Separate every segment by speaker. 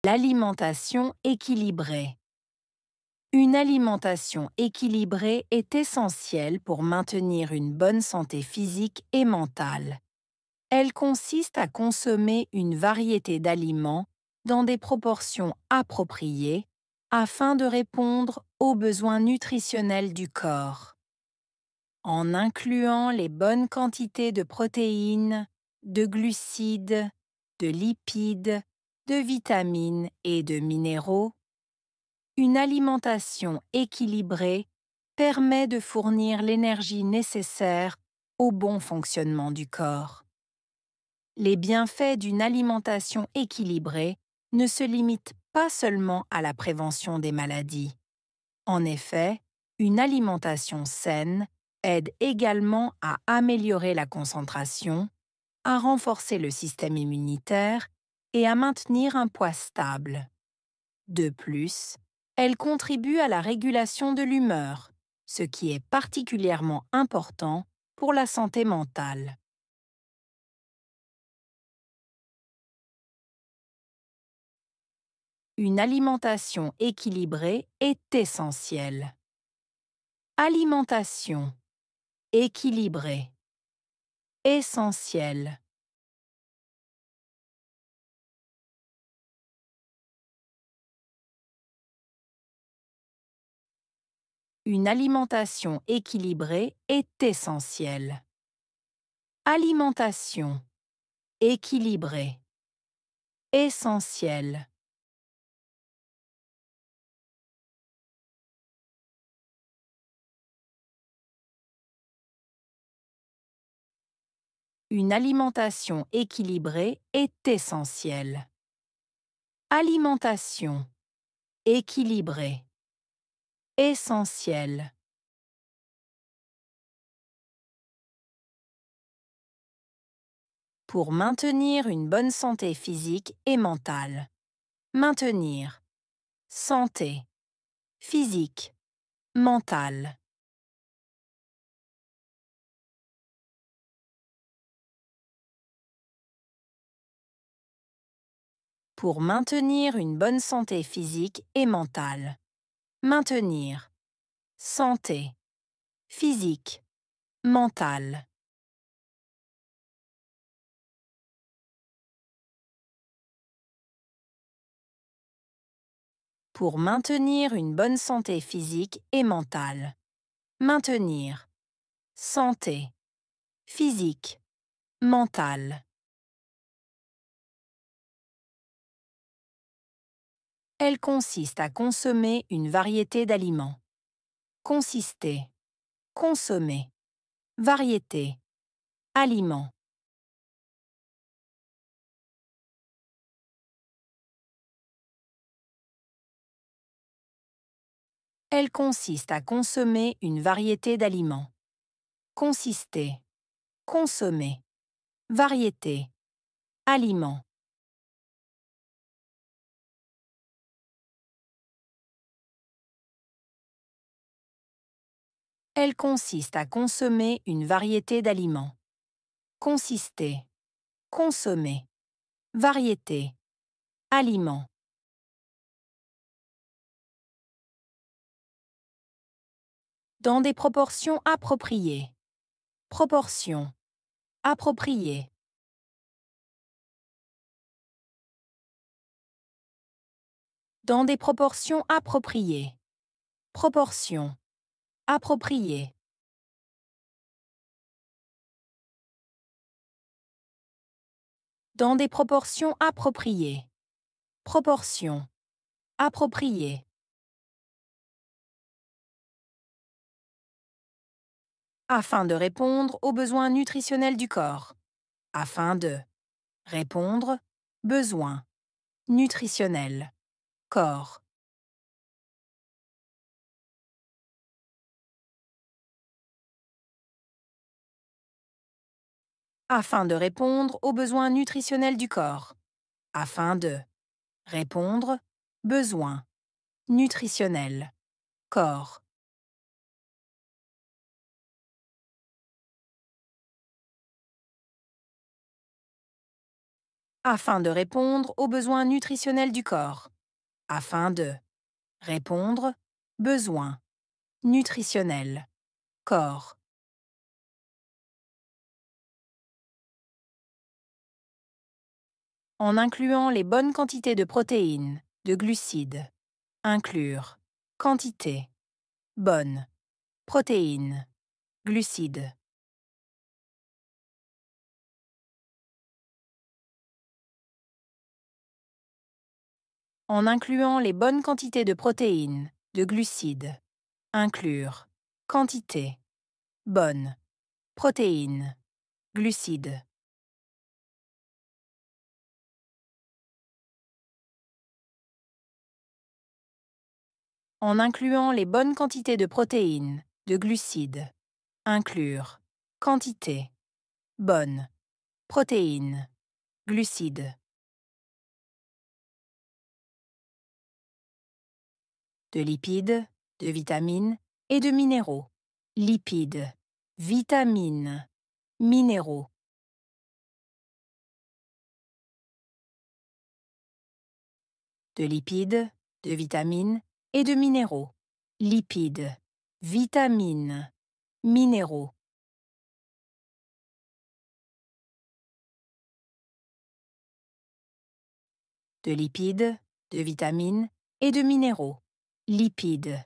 Speaker 1: L'alimentation équilibrée. Une alimentation équilibrée est essentielle pour maintenir une bonne santé physique et mentale. Elle consiste à consommer une variété d'aliments dans des proportions appropriées afin de répondre aux besoins nutritionnels du corps. En incluant les bonnes quantités de protéines, de glucides, de lipides, de vitamines et de minéraux, une alimentation équilibrée permet de fournir l'énergie nécessaire au bon fonctionnement du corps. Les bienfaits d'une alimentation équilibrée ne se limitent pas seulement à la prévention des maladies. En effet, une alimentation saine aide également à améliorer la concentration, à renforcer le système immunitaire et à maintenir un poids stable. De plus, elle contribue à la régulation de l'humeur, ce qui est particulièrement important pour la santé mentale. Une alimentation équilibrée est essentielle. Alimentation équilibrée. Essentielle. Une alimentation équilibrée est essentielle. Alimentation équilibrée. Essentielle. Une alimentation équilibrée est essentielle. Alimentation équilibrée. Essentielle. Pour maintenir une bonne santé physique et mentale. Maintenir. Santé. Physique. Mentale. Pour maintenir une bonne santé physique et mentale. Maintenir. Santé. Physique. Mentale. Pour maintenir une bonne santé physique et mentale. Maintenir. Santé. Physique. Mentale. Elle consiste à consommer une variété d'aliments. Consister. Consommer. Variété. Aliment. Elle consiste à consommer une variété d'aliments. Consister. Consommer. Variété. Aliment. Elle consiste à consommer une variété d'aliments. Consister. Consommer. Variété. Aliment. Dans des proportions appropriées. Proportion. Appropriée. Dans des proportions appropriées. Proportion. Appropriée. Dans des proportions appropriées. Proportion. Appropriée. Afin de répondre aux besoins nutritionnels du corps. Afin de répondre, besoins nutritionnels, corps. Afin de répondre aux besoins nutritionnels du corps. Afin de répondre, besoins nutritionnels, corps. afin de répondre aux besoins nutritionnels du corps, afin de répondre, besoins nutritionnels, corps. En incluant les bonnes quantités de protéines, de glucides. Inclure. Quantité. Bonne. Protéines. Glucides. En incluant les bonnes quantités de protéines, de glucides. Inclure. Quantité. Bonne. Protéines. Glucides. En incluant les bonnes quantités de protéines, de glucides. Inclure. Quantité. Bonne. Protéines. Glucides. De lipides, de vitamines et de minéraux. Lipides, vitamines, minéraux. De lipides, de vitamines et de minéraux. Lipides, vitamines, minéraux. De lipides, de vitamines et de minéraux. Lipides,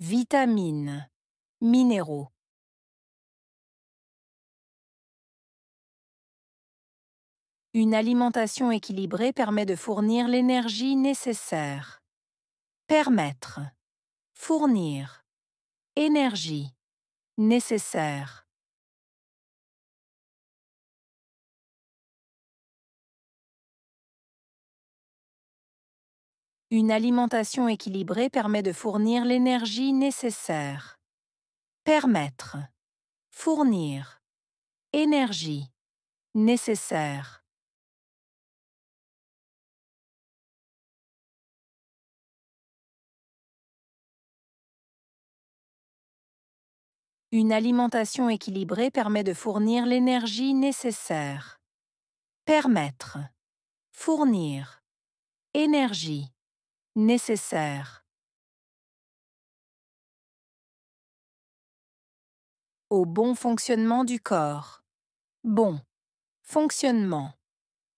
Speaker 1: vitamines, minéraux. Une alimentation équilibrée permet de fournir l'énergie nécessaire. Permettre. Fournir. Énergie. Nécessaire. Une alimentation équilibrée permet de fournir l'énergie nécessaire. Permettre. Fournir. Énergie. Nécessaire. Une alimentation équilibrée permet de fournir l'énergie nécessaire. Permettre. Fournir. Énergie. Nécessaire. Au bon fonctionnement du corps. Bon. Fonctionnement.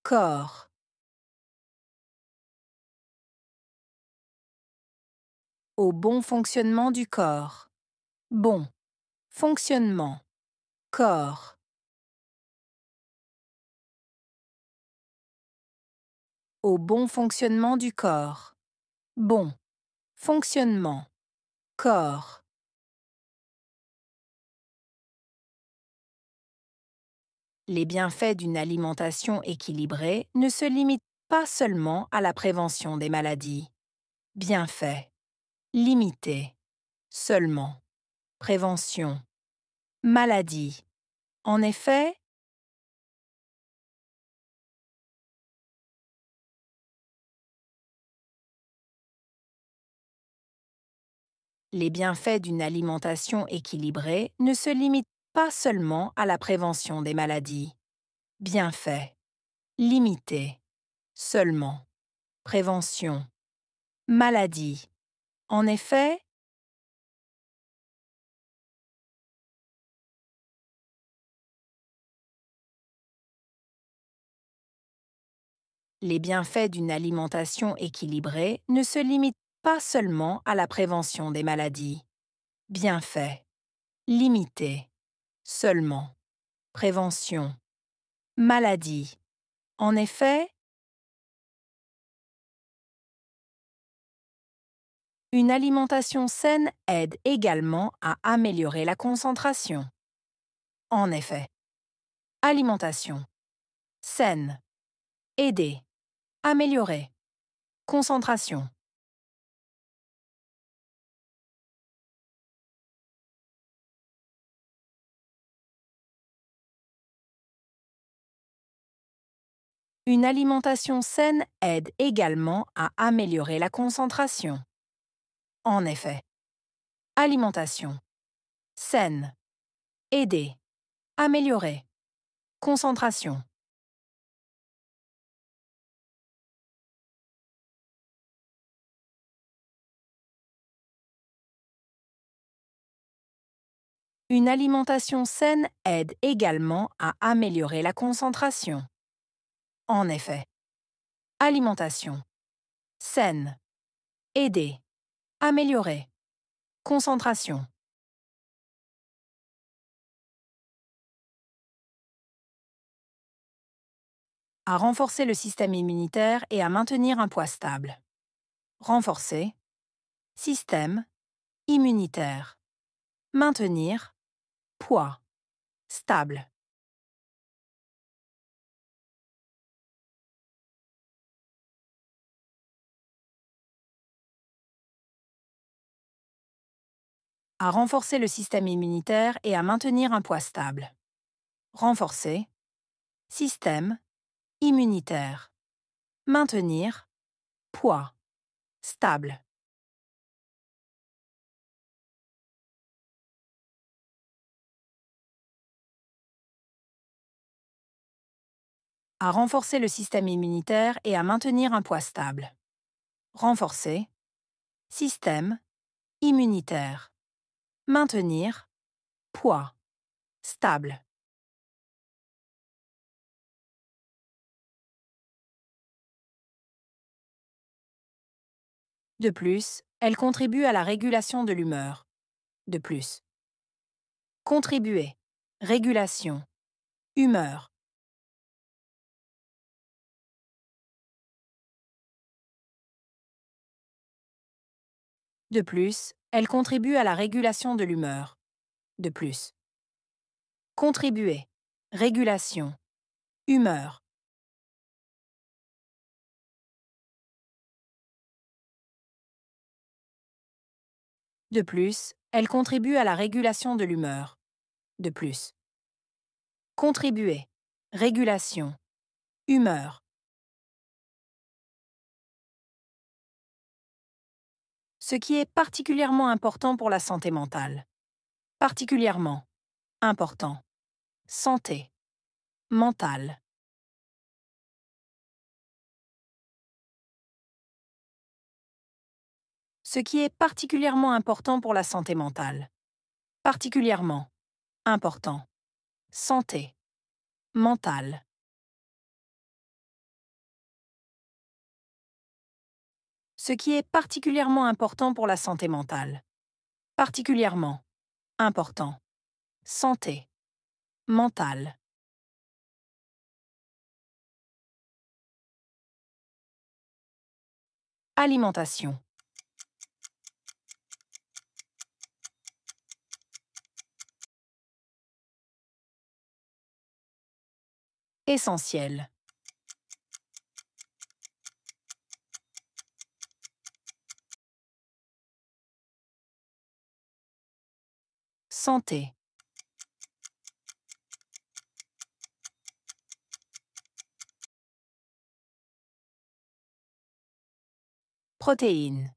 Speaker 1: Corps. Au bon fonctionnement du corps. Bon. Fonctionnement. Corps. Au bon fonctionnement du corps. Bon. Fonctionnement. Corps. Les bienfaits d'une alimentation équilibrée ne se limitent pas seulement à la prévention des maladies. Bienfaits. Limité. Seulement. Prévention. Maladie. En effet, les bienfaits d'une alimentation équilibrée ne se limitent pas seulement à la prévention des maladies. Bienfaits. Limité. Seulement. Prévention. Maladie. En effet, les bienfaits d'une alimentation équilibrée ne se limitent pas seulement à la prévention des maladies. Bienfaits. Limité. Seulement. Prévention. Maladie. En effet, une alimentation saine aide également à améliorer la concentration. En effet, alimentation saine. Aider. Améliorer. Concentration. Une alimentation saine aide également à améliorer la concentration. En effet, alimentation saine. Aider. Améliorer. Concentration. Une alimentation saine aide également à améliorer la concentration. En effet, alimentation saine, aider, améliorer, concentration. À renforcer le système immunitaire et à maintenir un poids stable. Renforcer, système, immunitaire. Maintenir, poids, stable. À renforcer le système immunitaire et à maintenir un poids stable. Renforcer, système, immunitaire. Maintenir, poids, stable. À renforcer le système immunitaire et à maintenir un poids stable. Renforcer, système, immunitaire. Maintenir, poids, stable. De plus, elle contribue à la régulation de l'humeur. De plus. Contribuer, régulation, humeur. De plus, elle contribue à la régulation de l'humeur. De plus. Contribuer, régulation, humeur. De plus, elle contribue à la régulation de l'humeur. De plus. Contribuer, régulation, humeur. Ce qui est particulièrement important pour la santé mentale. Particulièrement important. Santé mentale. Ce qui est particulièrement important pour la santé mentale. Particulièrement important. Santé mentale. Ce qui est particulièrement important pour la santé mentale. Particulièrement important. Santé mentale. Alimentation. Essentiel. Santé. Protéines.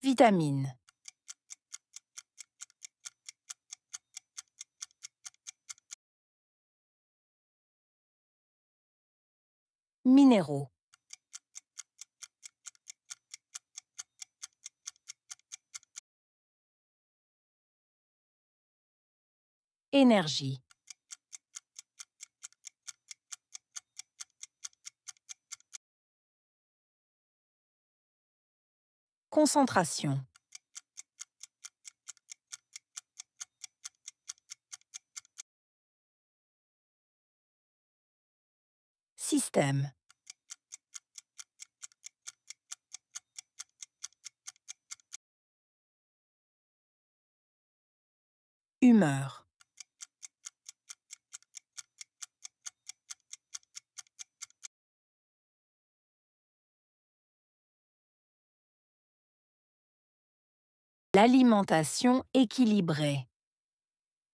Speaker 1: Vitamines. Minéraux. Énergie. Concentration. Système. Humeur. L'alimentation équilibrée.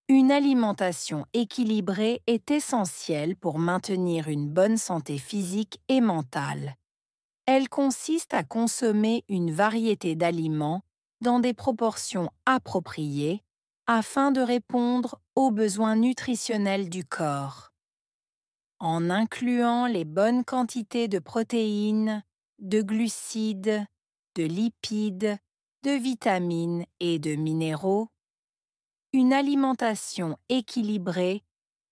Speaker 1: Une alimentation équilibrée est essentielle pour maintenir une bonne santé physique et mentale. Elle consiste à consommer une variété d'aliments dans des proportions appropriées afin de répondre aux besoins nutritionnels du corps. en incluant les bonnes quantités de protéines, de glucides, de lipides, de vitamines et de minéraux. Une alimentation équilibrée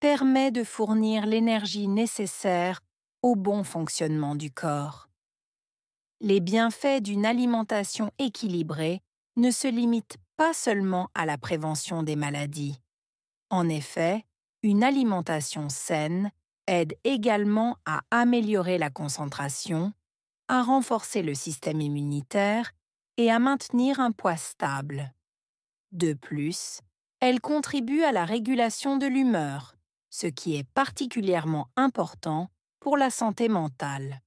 Speaker 1: permet de fournir l'énergie nécessaire au bon fonctionnement du corps. Les bienfaits d'une alimentation équilibrée ne se limitent pas seulement à la prévention des maladies. En effet, une alimentation saine aide également à améliorer la concentration, à renforcer le système immunitaire et à maintenir un poids stable. De plus, elle contribue à la régulation de l'humeur, ce qui est particulièrement important pour la santé mentale.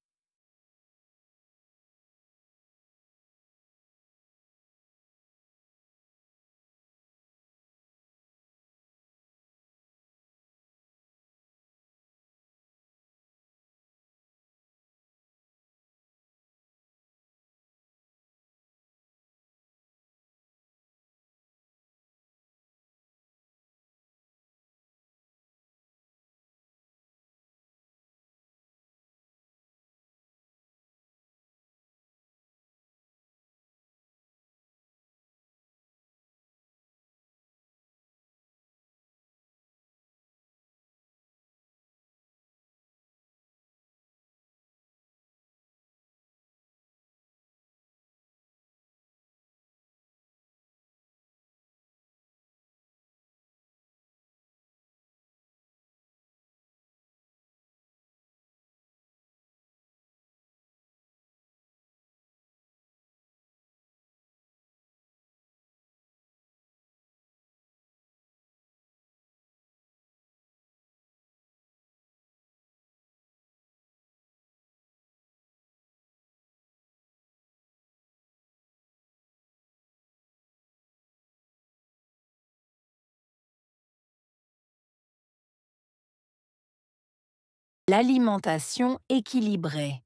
Speaker 1: L'alimentation équilibrée.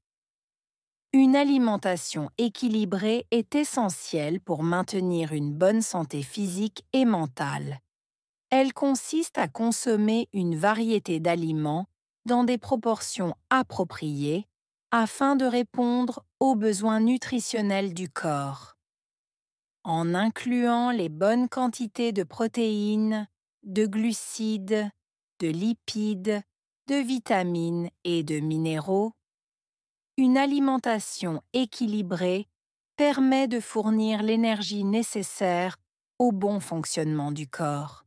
Speaker 1: Une alimentation équilibrée est essentielle pour maintenir une bonne santé physique et mentale. Elle consiste à consommer une variété d'aliments dans des proportions appropriées afin de répondre aux besoins nutritionnels du corps. En incluant les bonnes quantités de protéines, de glucides, de lipides, de vitamines et de minéraux, une alimentation équilibrée permet de fournir l'énergie nécessaire au bon fonctionnement du corps.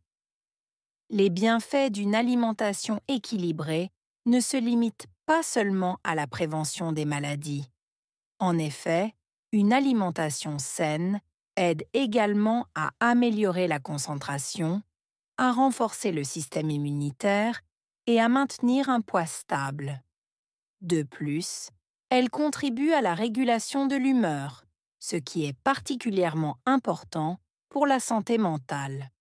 Speaker 1: Les bienfaits d'une alimentation équilibrée ne se limitent pas seulement à la prévention des maladies. En effet, une alimentation saine aide également à améliorer la concentration, à renforcer le système immunitaire et à maintenir un poids stable. De plus, elle contribue à la régulation de l'humeur, ce qui est particulièrement important pour la santé mentale.